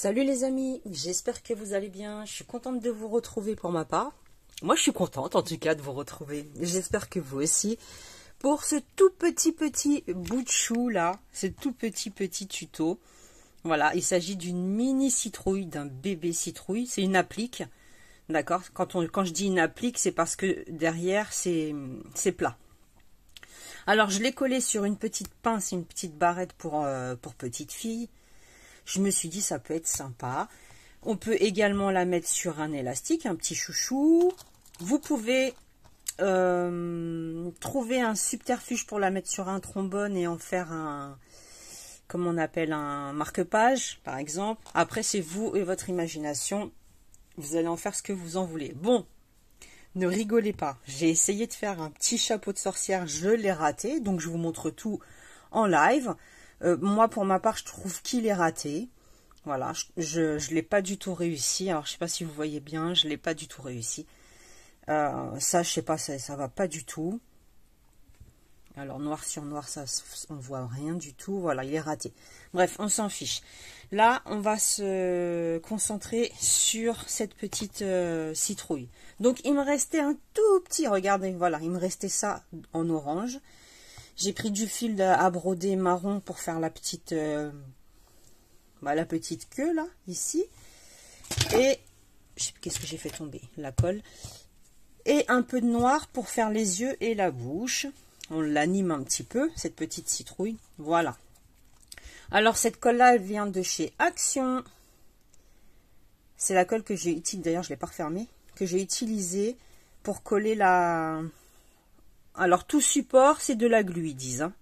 Salut les amis, j'espère que vous allez bien. Je suis contente de vous retrouver pour ma part. Moi je suis contente en tout cas de vous retrouver. J'espère que vous aussi. Pour ce tout petit bout de chou là, ce tout petit tuto. Voilà, il s'agit d'une mini citrouille, d'un bébé citrouille. C'est une applique, d'accord. Quand je dis une applique, c'est parce que derrière c'est plat. Alors je l'ai collé sur une petite pince, une petite barrette pour petite fille. Je me suis dit ça peut être sympa. On peut également la mettre sur un élastique, un petit chouchou. Vous pouvez trouver un subterfuge pour la mettre sur un trombone et en faire un, comment on appelle, un marque-page par exemple. Après c'est vous et votre imagination. Vous allez en faire ce que vous en voulez. Bon, ne rigolez pas. J'ai essayé de faire un petit chapeau de sorcière, je l'ai raté. Donc je vous montre tout en live. Moi, pour ma part, je trouve qu'il est raté. Voilà, je l'ai pas du tout réussi. Alors, je sais pas si vous voyez bien, je l'ai pas du tout réussi. Ça, je sais pas, ça va pas du tout. Alors, noir sur noir, ça, on voit rien du tout. Voilà, il est raté. Bref, on s'en fiche. Là, on va se concentrer sur cette petite citrouille. Donc, il me restait un tout petit, regardez, voilà, il me restait ça en orange. J'ai pris du fil à broder marron pour faire la petite queue là, ici. Et qu'est-ce que j'ai fait tomber? La colle. Et un peu de noir pour faire les yeux et la bouche. On l'anime un petit peu, cette petite citrouille. Voilà. Alors cette colle là, elle vient de chez Action. C'est la colle que j'ai utilisée, d'ailleurs je ne l'ai pas refermée, que j'ai utilisée pour coller la... Alors, tout support, c'est de la glu, ils disent. Hein.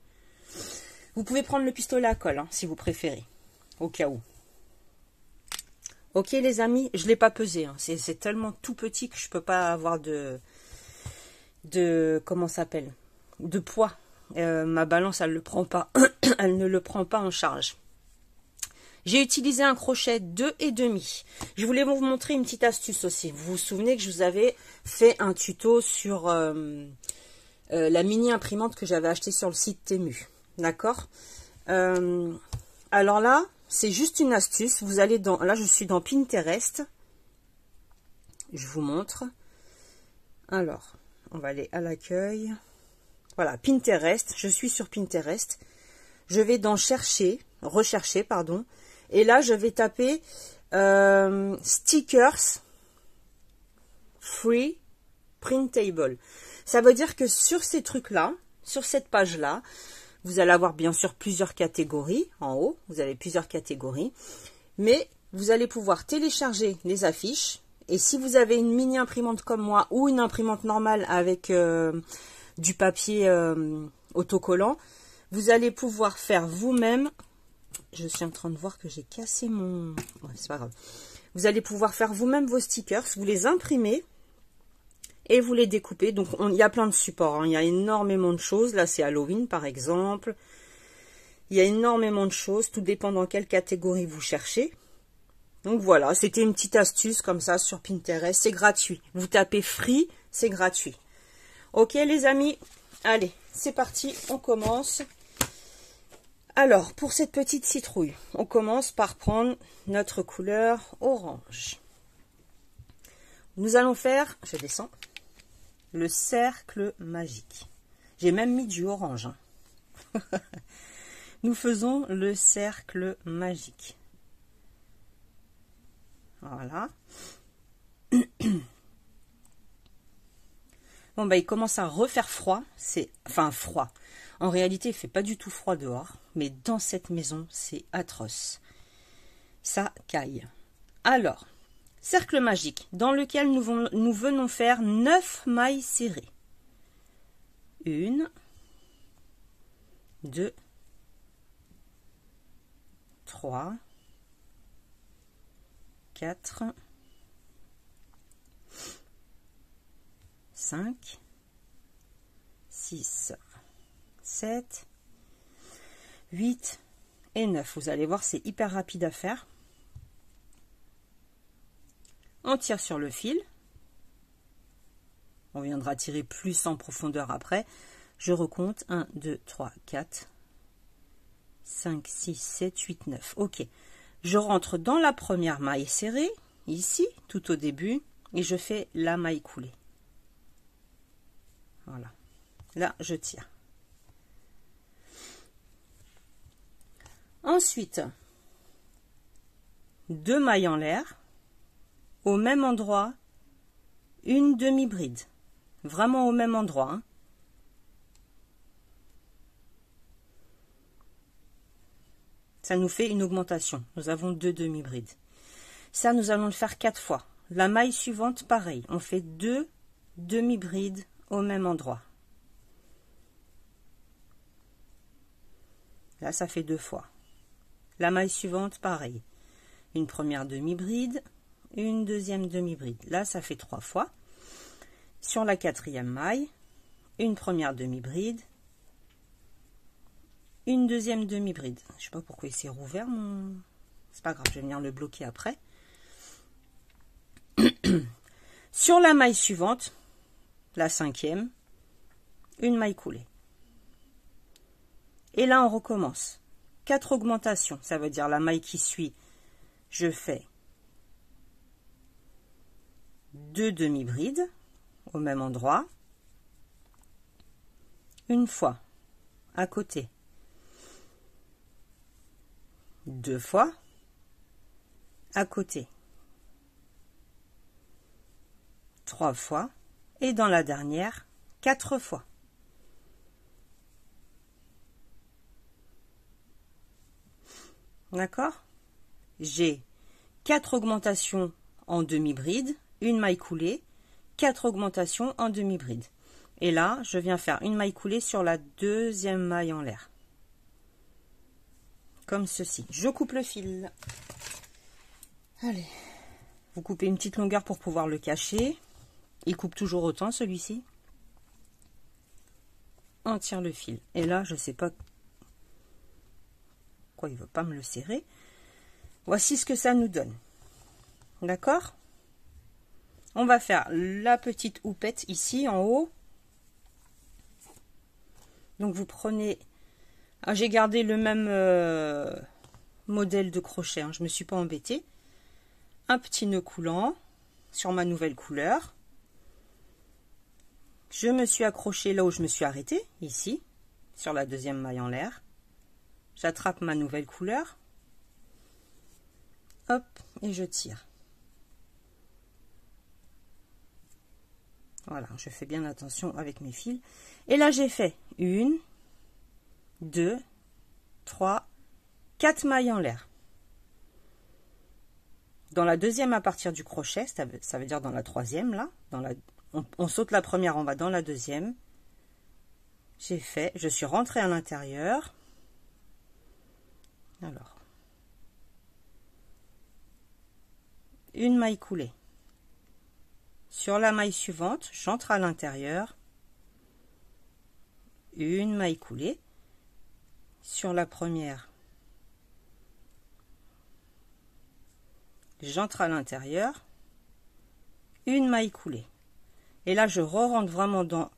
Vous pouvez prendre le pistolet à colle, hein, si vous préférez, au cas où. Ok, les amis, je ne l'ai pas pesé. Hein. C'est tellement tout petit que je ne peux pas avoir comment ça s'appelle, de poids. Ma balance, elle le prend pas. Elle ne le prend pas en charge. J'ai utilisé un crochet 2,5. Je voulais vous montrer une petite astuce aussi. Vous vous souvenez que je vous avais fait un tuto sur... la mini imprimante que j'avais achetée sur le site Temu, d'accord. Alors là, c'est juste une astuce. Vous allez dans, là je suis dans Pinterest. Je vous montre. Alors, on va aller à l'accueil. Voilà, Pinterest. Je suis sur Pinterest. Je vais dans rechercher, pardon. Et là, je vais taper stickers free printable. Ça veut dire que sur ces trucs-là, sur cette page-là, vous allez avoir bien sûr plusieurs catégories. En haut, vous avez plusieurs catégories. Mais vous allez pouvoir télécharger les affiches. Et si vous avez une mini imprimante comme moi ou une imprimante normale avec du papier autocollant, vous allez pouvoir faire vous-même. Je suis en train de voir que j'ai cassé mon... Ouais, c'est pas grave. Vous allez pouvoir faire vous-même vos stickers. Vous les imprimez. Et vous les découpez. Donc, il y a plein de supports. Hein. Il y a énormément de choses. Là, c'est Halloween, par exemple. Il y a énormément de choses. Tout dépend dans quelle catégorie vous cherchez. Donc, voilà. C'était une petite astuce comme ça sur Pinterest. C'est gratuit. Vous tapez free, c'est gratuit. Ok, les amis. Allez, c'est parti. On commence. Alors, pour cette petite citrouille, on commence par prendre notre couleur orange. Nous allons faire... Je descends. Le cercle magique. J'ai même mis du orange. Hein. Nous faisons le cercle magique. Voilà. Bon, bah, il commence à refaire froid. Enfin, froid. En réalité, il ne fait pas du tout froid dehors. Mais dans cette maison, c'est atroce. Ça caille. Alors... Cercle magique, dans lequel nous venons faire 9 mailles serrées. 1, 2, 3, 4, 5, 6, 7, 8 et 9. Vous allez voir, c'est hyper rapide à faire. On tire sur le fil. On viendra tirer plus en profondeur après. Je recompte 1, 2, 3, 4, 5, 6, 7, 8, 9. Ok. Je rentre dans la première maille serrée, ici, tout au début, et je fais la maille coulée. Voilà. Là, je tire. Ensuite, 2 mailles en l'air, au même endroit, une demi-bride. Vraiment au même endroit, hein. Ça nous fait une augmentation. Nous avons 2 demi-brides. Ça, nous allons le faire 4 fois. La maille suivante, pareil. On fait 2 demi-brides au même endroit. Là, ça fait 2 fois. La maille suivante, pareil. Une première demi-bride, une deuxième demi-bride. Là, ça fait 3 fois. Sur la 4e maille, une première demi-bride, une deuxième demi-bride. Je sais pas pourquoi il s'est rouvert mon... C'est pas grave, je vais venir le bloquer après. Sur la maille suivante, la 5e, une maille coulée. Et là, on recommence. 4 augmentations, ça veut dire la maille qui suit, je fais 2 demi-brides au même endroit, une fois à côté, 2 fois à côté, 3 fois et dans la dernière 4 fois. D'accord? J'ai 4 augmentations en demi-bride, une maille coulée, 4 augmentations en demi-bride. Et là, je viens faire une maille coulée sur la 2e maille en l'air. Comme ceci. Je coupe le fil. Allez. Vous coupez une petite longueur pour pouvoir le cacher. Il coupe toujours autant, celui-ci. On tire le fil. Et là, je ne sais pas pourquoi il ne veut pas me le serrer. Voici ce que ça nous donne. D'accord? On va faire la petite houppette ici en haut. Donc vous prenez... Ah, j'ai gardé le même modèle de crochet, hein, je ne me suis pas embêtée. Un petit nœud coulant sur ma nouvelle couleur. Je me suis accrochée là où je me suis arrêtée, ici, sur la 2e maille en l'air. J'attrape ma nouvelle couleur. Hop, et je tire. Voilà, je fais bien attention avec mes fils. Et là, j'ai fait 1, 2, 3, 4 mailles en l'air. Dans la 2e à partir du crochet, ça veut dire dans la 3e, là. On saute la première, on va dans la 2e. J'ai fait, je suis rentrée à l'intérieur. Alors, une maille coulée. Sur la maille suivante, j'entre à l'intérieur, une maille coulée. Sur la première, j'entre à l'intérieur, une maille coulée. Et là, je rentre vraiment dans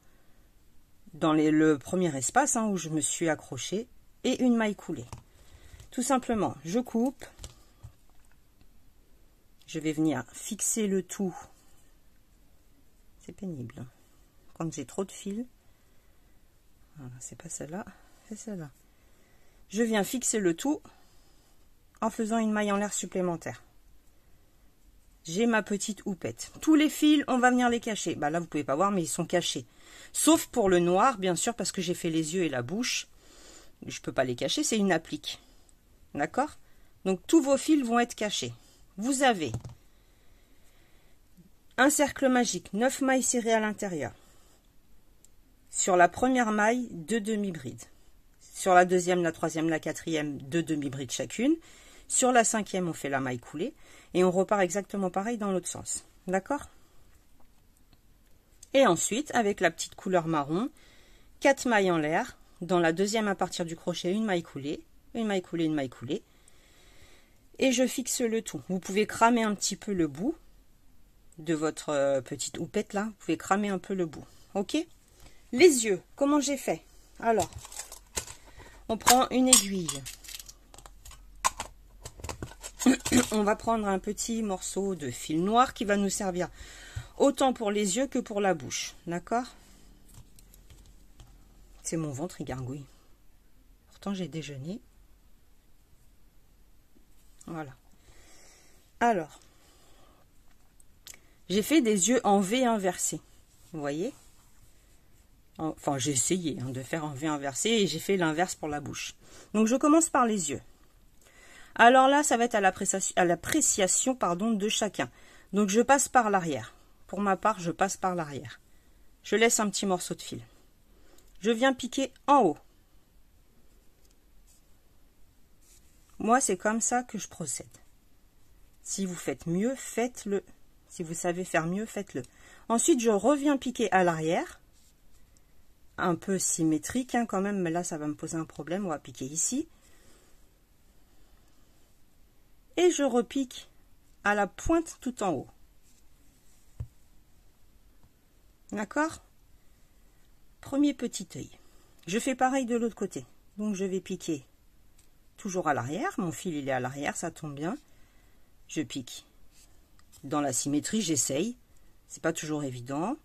le premier espace, hein, où je me suis accrochée, et une maille coulée. Tout simplement, je coupe. Je vais venir fixer le tout. C'est pénible quand j'ai trop de fils. Voilà, c'est pas celle-là, c'est celle-là. Je viens fixer le tout en faisant une maille en l'air supplémentaire. J'ai ma petite houppette. Tous les fils, on va venir les cacher. Bah là, vous pouvez pas voir, mais ils sont cachés. Sauf pour le noir, bien sûr, parce que j'ai fait les yeux et la bouche. Je peux pas les cacher, c'est une applique. D'accord? Donc, tous vos fils vont être cachés. Vous avez un cercle magique, 9 mailles serrées à l'intérieur. Sur la première maille, 2 demi-brides. Sur la 2e, la 3e, la 4e, 2 demi-brides chacune. Sur la 5e, on fait la maille coulée. Et on repart exactement pareil dans l'autre sens. D'accord? Et ensuite, avec la petite couleur marron, 4 mailles en l'air. Dans la 2e, à partir du crochet, une maille coulée. Une maille coulée, une maille coulée. Et je fixe le tout. Vous pouvez cramer un petit peu le bout de votre petite houppette là. Vous pouvez cramer un peu le bout. Ok? Les yeux, comment j'ai fait? Alors, on prend une aiguille. on va prendre un petit morceau de fil noir qui va nous servir autant pour les yeux que pour la bouche. D'accord? C'est mon ventre, il gargouille. Pourtant, j'ai déjeuné. Voilà. Alors, j'ai fait des yeux en V inversé. Vous voyez? Enfin, j'ai essayé de faire en V inversé et j'ai fait l'inverse pour la bouche. Donc, je commence par les yeux. Alors là, ça va être à l'appréciation de chacun. Donc, je passe par l'arrière. Pour ma part, je passe par l'arrière. Je laisse un petit morceau de fil. Je viens piquer en haut. Moi, c'est comme ça que je procède. Si vous faites mieux, faites-le. Si vous savez faire mieux, faites-le. Ensuite, je reviens piquer à l'arrière. Un peu symétrique quand même, mais là, ça va me poser un problème. On va piquer ici. Et je repique à la pointe tout en haut. D'accord? Premier petit œil. Je fais pareil de l'autre côté. Donc, je vais piquer toujours à l'arrière. Mon fil, il est à l'arrière, ça tombe bien. Je pique. Dans la symétrie, j'essaye. C'est pas toujours évident.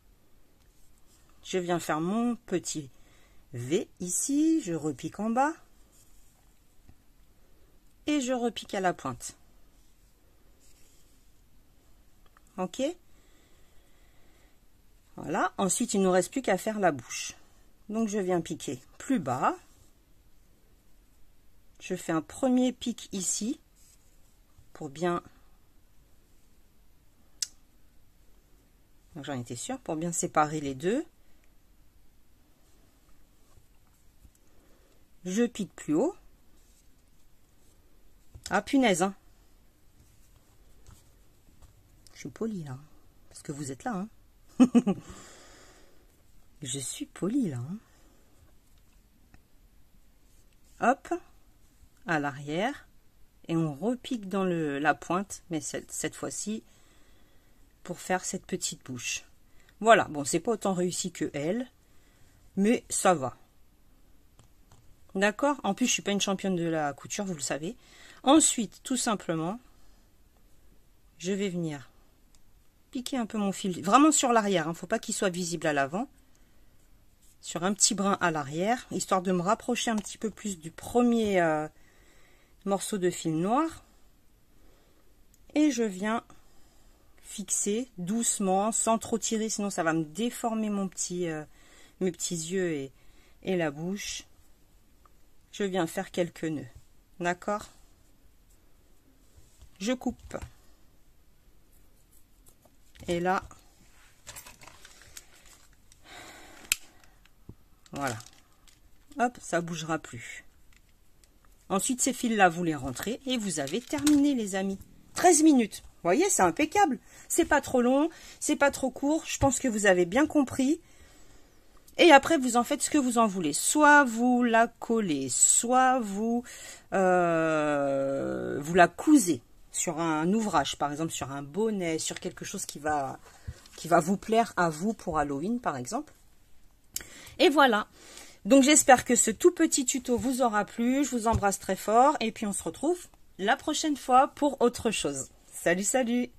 Je viens faire mon petit V ici. Je repique en bas. Et je repique à la pointe. Ok? Voilà. Ensuite, il ne nous reste plus qu'à faire la bouche. Donc, je viens piquer plus bas. Je fais un premier pic ici pour bien... J'en étais sûre, pour bien séparer les deux. Je pique plus haut. Ah, punaise, hein. Je suis polie, là. Parce que vous êtes là, hein. Je suis polie, là. Hein. Hop. À l'arrière. Et on repique dans la pointe. Mais cette fois-ci, pour faire cette petite bouche. Voilà. Bon, c'est pas autant réussi que elle. Mais ça va. D'accord? En plus, je suis pas une championne de la couture, vous le savez. Ensuite, tout simplement, je vais venir piquer un peu mon fil, vraiment sur l'arrière, faut pas qu'il soit visible à l'avant. Sur un petit brin à l'arrière, histoire de me rapprocher un petit peu plus du premier morceau de fil noir. Et je viens fixer doucement, sans trop tirer, sinon ça va me déformer mes petits yeux et la bouche. Je viens faire quelques nœuds. D'accord? Je coupe. Et là, voilà. Hop, ça bougera plus. Ensuite, ces fils-là, vous les rentrez et vous avez terminé, les amis. 13 minutes. Vous voyez, c'est impeccable. C'est pas trop long, c'est pas trop court. Je pense que vous avez bien compris. Et après, vous en faites ce que vous en voulez. Soit vous la collez, soit vous la cousez sur un ouvrage, par exemple sur un bonnet, sur quelque chose qui va vous plaire à vous pour Halloween, par exemple. Et voilà. Donc, j'espère que ce tout petit tuto vous aura plu. Je vous embrasse très fort. Et puis, on se retrouve la prochaine fois pour autre chose. Salut, salut!